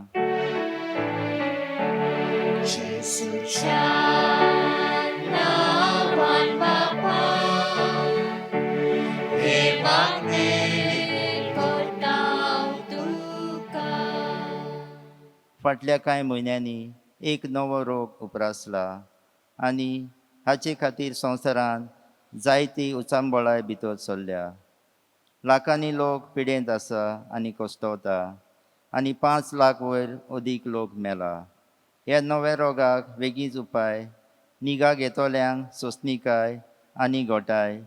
फाटल्या कांय म्हयन्यांनी एक नवो रोग उप्रासला आनी हाचे खातीर संवसारान जायती उचांबळाय भितर सरल्या. लाखांनी लोक पिडेंत आसा आनी कोश्टवता आनी 5 लाख वयर अदीक लोक मेला. ह्या नव्या रोगाक वेगळीच उपाय निगा घेतोल्यांक सोंसणीकाय आनी घोटाय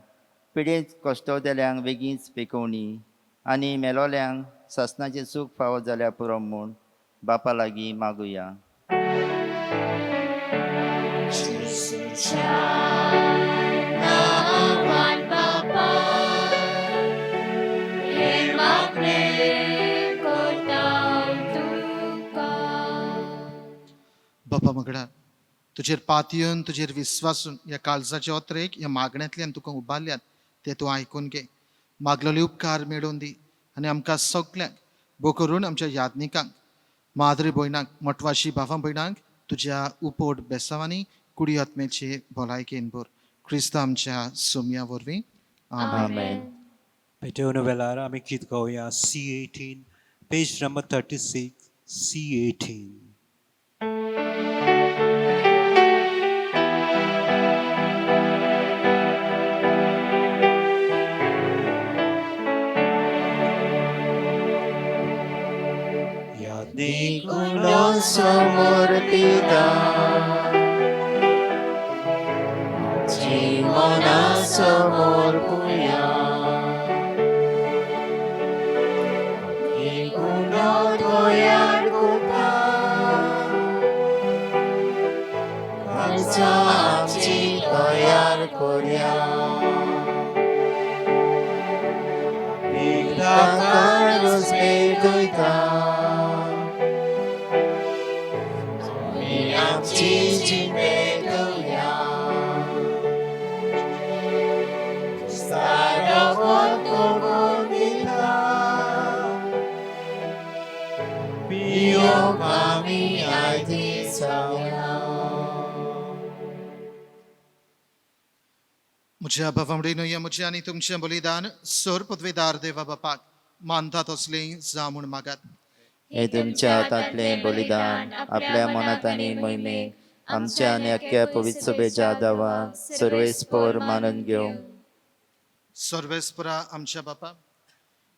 पिडेंत कोश्टवतेल्यांक वेगळीच पेखवणी आनी मेलोल्यांक सासणाचें सूख फावो जाल्या पुरो म्हूण बापा लागीं मागुया. बापा मगडा तुजेर पातयेवन तुजेर विस्वासून ह्या काळजाच्या ओत्रेक ह्या मागण्यांतल्यान तुका उबारल्यात ते तूं आयकून घे. मागलेले उपकार मेळोवन दी आनी आमकां सगल्यांक भोव करून आमच्या यादनिकांक माद्री भयणांक मोटवाशी भावां भयणांक तुज्या उपोड बेसावांनी कुडी आत्मेचे भलायकेन भर. क्रिस्त आमच्या सोम्या वरवीं आमेन. पेटवून वेळार आमी गीत गावया C18 page number 36 C18. Nikunda समोर पिता जीवना समोर पुया निकुंडो तयार कोता आमची तयार कोरया एकदा काळोच पेटयता 아버지 진배도야 사랑은 또고니라 비용감이 아이디사야 मुझ्या भावंडीनो या मुझ्या आणि तुमचे बलिदान सोर पदवीदार देवा बापाक मानतात असले जामून मागात हे तुमच्या हातातले बलिदान आपल्या मनात आणि मोहिमेक आमच्या आणि अख्ख्या पवित्र सभेच्या दावा सर्वेस्पर मानून घेऊ सर्वेस्परा आमच्या बापा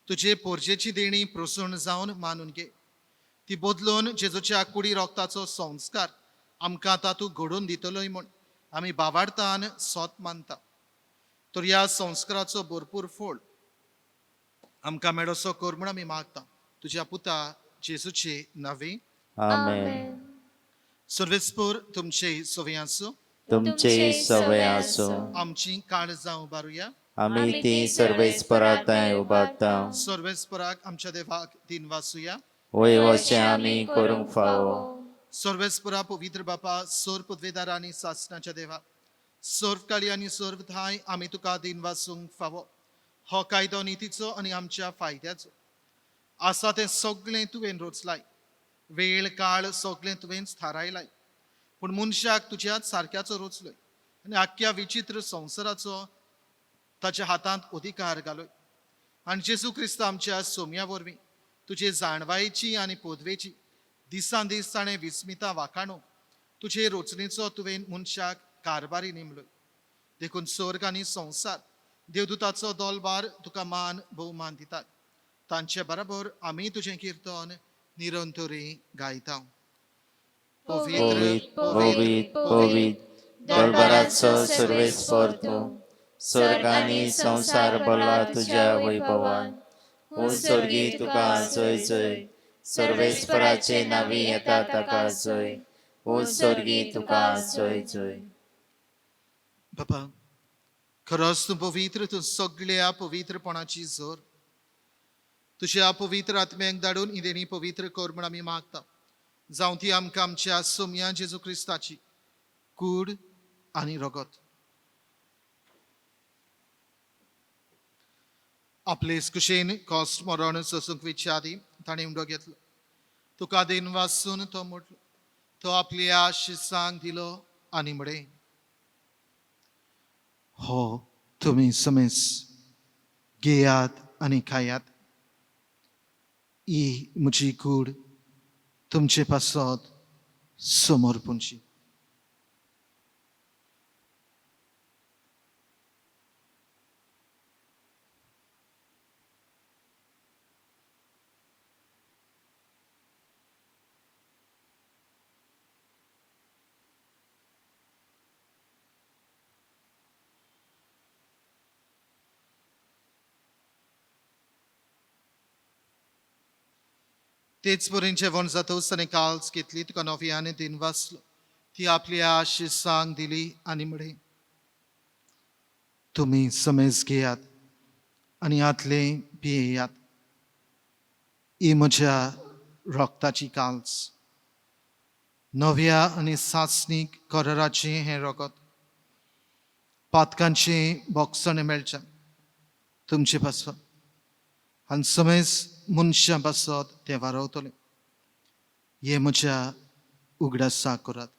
तुझे पोरजेची देणी प्रसून जावन मानून घे ती बदलून जेजूच्या कुडी रोगताचो संस्कार आमकां तातूं घडोवन दितलोय म्हूण आमी बावाडतान सोत मानता तर ह्या संस्काराचो भरपूर फळ आमकां मेळोसो कर म्हूण आमी मागता तुज्या पुता जेजूचे नावे आमेन सर्वेस्पर तुमचे सवय आसूं तुमचे सवय असो आमची काळजां उबारुया आम्ही ती सर्वेस्पराताय उबारता सर्वेस्पराक आमच्या देवाक दिन वासुया वय वशें आमी करूंक फावो सर्वेस्परा पवित्र बापा सोर पदवेदार आनी सासणाच्या देवा सर्व काळी आनी सर्व थाय आमी तुका दिन वासूंक फावो हो कायदो नितीचो आनी आमच्या फायद्याचो आसा तें सगळें तुवें रोचलाय वेळ काळ सगळें तुवें थारायलाय पूण मनशाक तुज्याच सारक्याचो रोचलोय आनी आख्ख्या विचित्र संवसाराचो ताच्या हातांत अधिकार घालोय आनी जेजू क्रिस्त आमच्या सोम्या वरवीं तुजे जाणवायेची आनी पदवेची दिसान दीस ताणें विस्मिता वाखाणो तुजे रोचणेचो तुवें मनशाक कारभारी नेमलोय देखून स्वर्ग आनी संवसार देवदूताचो दोलबार तुका मान भोवमान दितात तांचे बरोबर आमी तुजें किर्तन निरंतरी गायता पवित पवित पवित दरबाराचो सर्वेस्पर तूं स्वर्ग आनी संसार भरला तुज्या वैभवान ओ स्वर्गी तुका जय जय सर्वेस्पराचे नावी येता ताका जय ओ स्वर्गी तुका जय जय बाबा खरोच तूं पवित्र तूं सगळ्या पवित्रपणाची जोर तुज्या पवित्र आत्म्याक धाडून ही देणी पवित्र कर म्हूण आमी मागता जावं ती आमकां आमच्या सोम्या जेजू क्रिस्ताची कूड आनी रगत आपले कुशेन कॉस्ट मरण सोसूंक विचारी ताणें उंडो घेतलो तुका दिन वासून तो म्हटलो तो आपल्या शिसांक दिलो आनी म्हळे हो तुमी समेस घेयात आनी खायात ही म्हजी कूड तुमचे पासत समर्पणची तेच परेन जेवण जातोच ताणें काल्स घेतली तुका नव्यान दिन वाचलो ती आपल्या शिसांक दिली आनी म्हळे तुमी समेज घेयात आनी आतले पियेयात ही म्हज्या रक्ताची काल्स नव्या आनी सासणीक कराराचें हें रगत पातकांचें बोगसण मेळचें तुमचे पासत आनी समेज मनशां पासत ते वारवतले हे म्हज्या उगडासा करात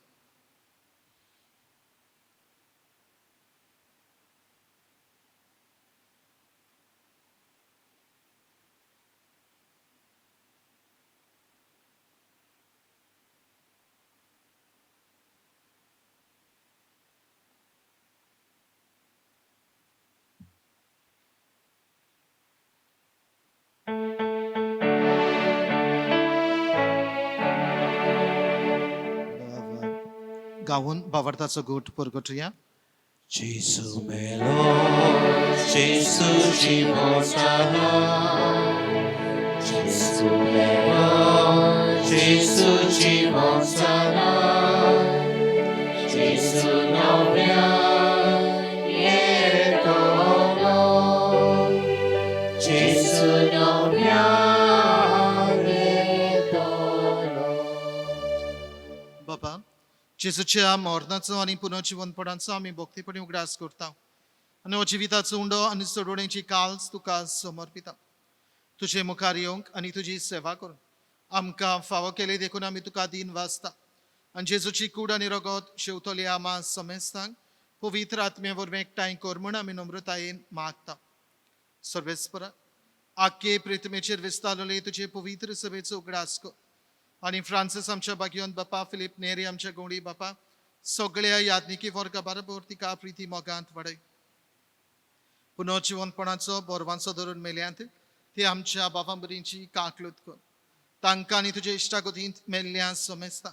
गावून बावरताचो गोठ परगटुया जेसु मेलो जेसु जीवन जालो जेसु मेलो जेसु जीवन जालो जेसु नव्या येतलो जेसु नव्या बाबा जेजूच्या मरणाचो आनी पुनर्जीवनपणाचो आमी भक्तीपणी उगडास करता आनी हो जिविताचो उंडो आनी सोडवणेची काल्स तुका समर्पिता. तुजे मुखार येवंक आनी तुजी सेवा करून आमकां फावो केले देखून आमी तुका दिन वाजता आनी जेजूची कूड आनी रगत शेवतली आमा समेस्तांक पवित्र आत्मे वरवीं एकठांय कर म्हूण आमी नम्रतायेन मागता. सर्वेस्परा आख्खे प्रितमेचेर विस्तारलेले तुजे पवित्र सभेचो उगडास कर आनी फ्रांसीस आमच्या बागयोन बापा, फिलीप नेरी आमच्या गवळी बापा, सगळ्या याज्ञिकी वर्गा बरोबर तिका प्रिती मोगांत वाडय. पुनर्जीवनपणाचो बोरवांचो धरून मेल्यांत ते आमच्या बाबांबरींची काकलूत कर. तांकां आनी तुजे इश्टागतींत मेल्ल्या समेस्ता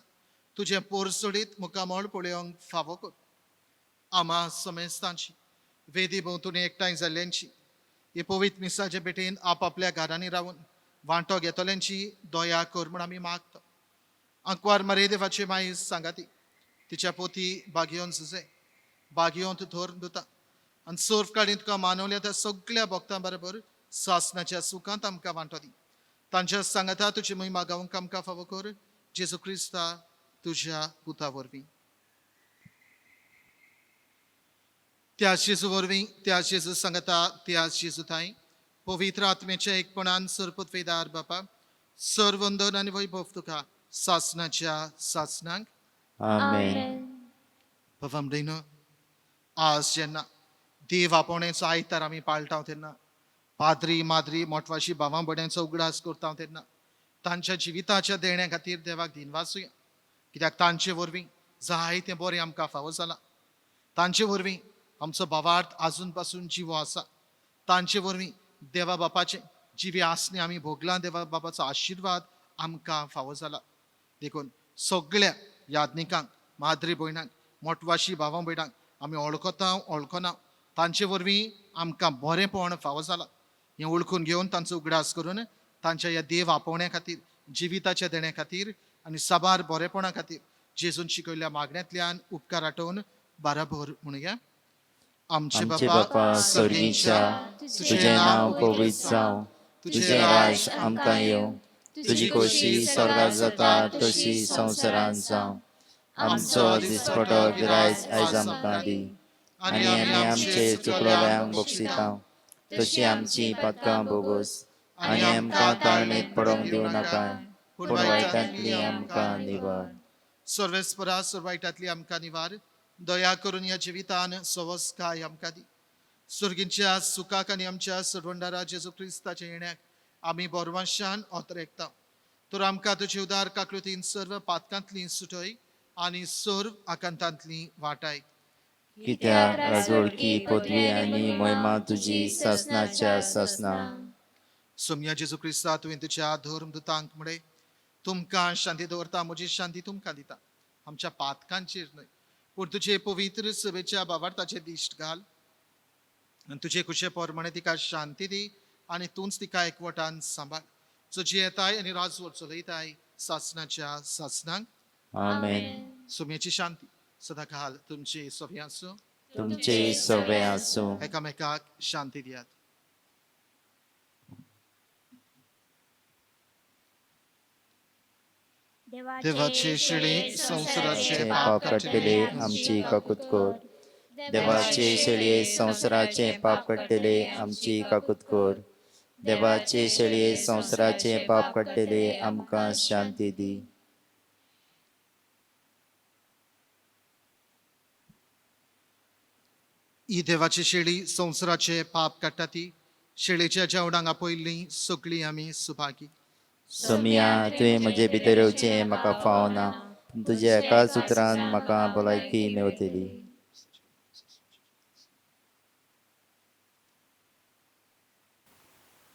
तुजे पोरसोडीत मुखामळ पळोवंक फावो कर. आमा समेस्तांची वेदी भोंवतणी एकठांय जाल्ल्यांची हे पवित्र मिसाचे भेटेन आपापल्या घरांनी रावून वांटो घेतल्यांची दया कर म्हूण आमी मागता. अंकवार मरे देवाचे माई सांगाती तिच्या पोती बागयोन झुजे बागयोंत थोर दुता आनी सोर्फ काडीन तुका मानवल्या त्या सगळ्या भक्तां बरोबर सासनाच्या सुखांत आमकां वांटो दी. तांच्या सांगाता तुजी महिमा गावंक आमकां फावो कर. जेजू क्रिस्ता तुज्या पुता वरवीं. त्या जेजू वरवीं, त्या जेजू सांगता, त्या जेजू थंय पवित्र आत्म्याच्या एकपणान सरपतवेदार बापा सर्व वंदन आनी वैभव तुका सासनाच्या सासनांक. आमेन. भवमडीनो आज जेन्ना देव आपोवणेचो आयतार आमी पाळटाव तेन्ना पाद्री माद्री मोठवाशी भावां भयणांचो उगडास करता तेन्ना तांच्या जिविताच्या देण्या खातीर देवाक दिनवासुया. कित्याक तांचे वरवीं जायतें बरें आमकां फावो जाला. तांचे वरवीं आमचो भावार्थ आजून पासून जिवो आसा. तांचे वरवीं देवा बापाचें जिवी आसने आमी भोगलां. देवा बापाचो आशिर्वाद आमकां फावो जाला. देखून सगळ्या याज्ञिकांक, माद्री भयणांक, मोठवाशी भावां भयणांक आमी वळखना. तांचे वरवीं आमकां बरेंपण फावो जाला. हें वळखून घेवन तांचो उगडास करून तांच्या ह्या देव आपोवण्या खातीर, जिविताच्या देण्या खातीर आनी साबार बरेपणा खातीर जेजून शिकयल्ल्या मागण्यांतल्यान उपकार आठोवन बाराबर म्हणुया. आमचे बापा स्वर्गीच्या, तुझें नांव पवित्र जावं, तुझें राज आमकां येवं, तुजी खोशी स्वर्गांत जाता तशी संवसारांत जावं. आमचो दिसपटो गिरायज आयज आमकां दी आनी आमी आमचे चुकलोल्यांक बक्षिता तशी आमची पातकां बोगोस आनी आमकां ताळणेत पडोंक दिवं नाकाय पूण वायटांतली आमकां निवार. सर्वेस्परा सर्वायटांतली आमकां निवार. दया करून ह्या जिवितान सवस्काय आमकां दी. सुर्गींच्या सुखाक आनी आमच्या सरवंडारा जेजू क्रिस्ताच्या येण्याक आमी बोरवांशान ओतरेकता. तर आमकां तुजे उदार काकृतीन सर्व पातकांतली सुटय आनी सर्व आकांतांतली वाटाय. कित्याक राजवळकी, पदवी आनी महिमा तुजी सासनाच्या सासना. सोम्या जेजू क्रिस्ता तुवें तुज्या धर्मदुतांक म्हणय तुमकां शांती दवरता, म्हजी शांती तुमकां दिता. आमच्या पातकांचेर न्हय पूण तुजे पवित्र सभेच्या भावार्थाचेर दिश्ट घाल आनी तुजे कुशे पोरमणे तिका शांती दी आनी तूंच तिका एकवटान सांबाळ. तुजी येताय आनी राजवट चलयताय सासनाच्या सासनांक. आमेन. सोम्याची शांती सदा काल तुमची सोबे आसूं. तुमचे सोबे आसूं. एकामेकाक शांती दियात. देवाचे शेळी संवसाराचे पाप कट्टले आमची काकुतकोर. देवाचे शेळये संवसाराचे पाप कट्टले आमची काकुतकोर. देवाचे शेळये संवसाराचे पाप कट्टले आमकां शांती दी. ही देवाची शेळी संवसाराचे पाप काडटा ती शेळेच्या जेवणाक आपयल्ली सगळीं आमी सुभागी. सोमिया तुवें म्हजे भितर येवचें म्हाका फावना पूण तुज्या एकाच उतरान म्हाका भलायकी मेवतली.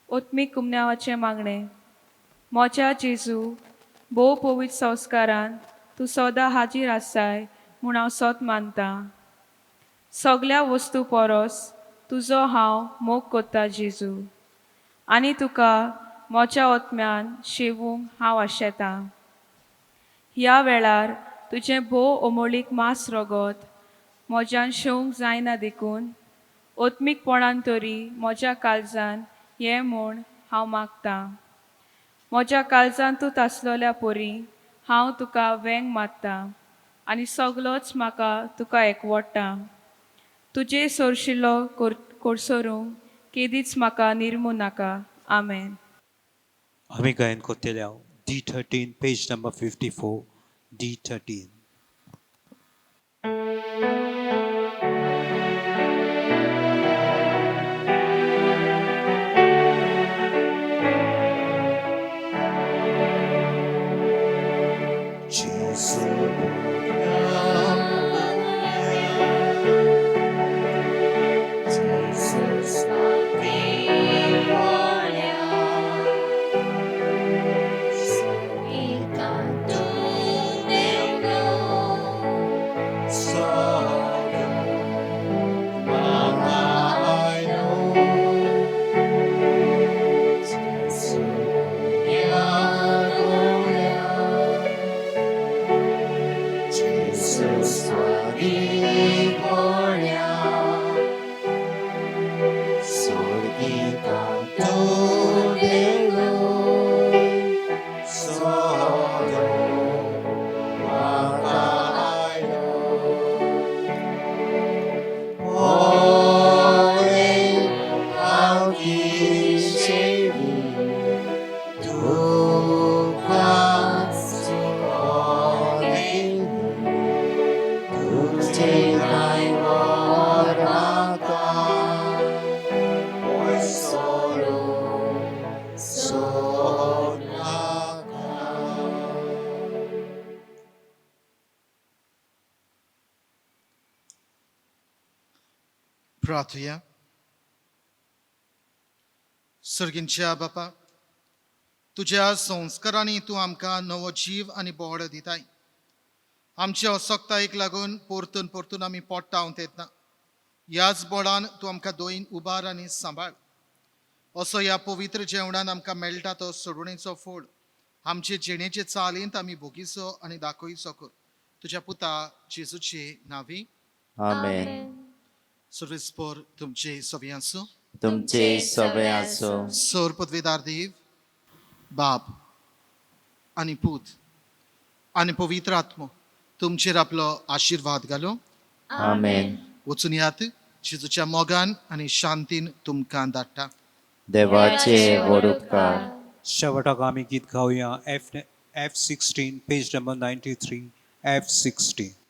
ओत्मीक कुमन्यावाचे मागणे. मोच्या जेजू भोव पवित्र संस्कारान तूं सदां हाजीर आसाय म्हूण हांव सोत मानतां. सगळ्या वस्तू परस तुजो हांव मोग कोत्ता जेजू आनी तुका मोच्या ओत्म्यान शेवूंक हांव आशेतां. ह्या वेळार तुजें भोव अमोळीक मास रगत म्हज्यान शेवंक जायना देखून ओत्मीकपणान तरी म्हज्या काळजान हें म्हूण हांव मागतां. म्हज्या काळजान तूं तासलोल्या परी हांव तुका वेंग मारतां. आनी सगलोच म्हाका तुका एकवटा. तुजे सोरशिल्लो कोर्सोरूंक केदीच म्हाका निर्मू नाका. आमेन. आमी गायन कोत्तेले हांव D13 पेज नंबर 54 D13. प्रार्थया. सर्गींच्या बापा, तुझ्या संस्कारांनी तूं आमकां नवो जीव आनी बोड दिताय. आमच्या असक्तायेक लागून परतून परतून आमी पोट्टावंत येतना ह्याच बोडान तूं आमकां दोईन उबार आनी सांबाळ. असो ह्या पवित्र जेवणान आमकां मेळटा तो सोडवणेचो फळ आमचे जिणेचे चालींत आमी भोगिसो आनी दाखयसो कर. तुज्या पुता जेजूचे नांवी. आमेन. सर्वेस्पर तुमचे सवे आसूं. तुमचे सगळे आसो. सर पदवेदार देव, बाप आनी पूत आनी पवित्र आत्मो तुमचेर आपलो आशिर्वाद घालो. आमेन. वचून यात जेजूच्या मोगान आनी शांतीन तुमकां धाडटा. देवाचे व्हड उपकार. शेवटाक आमी गीत गावया F16 पेज नंबर 93 F16.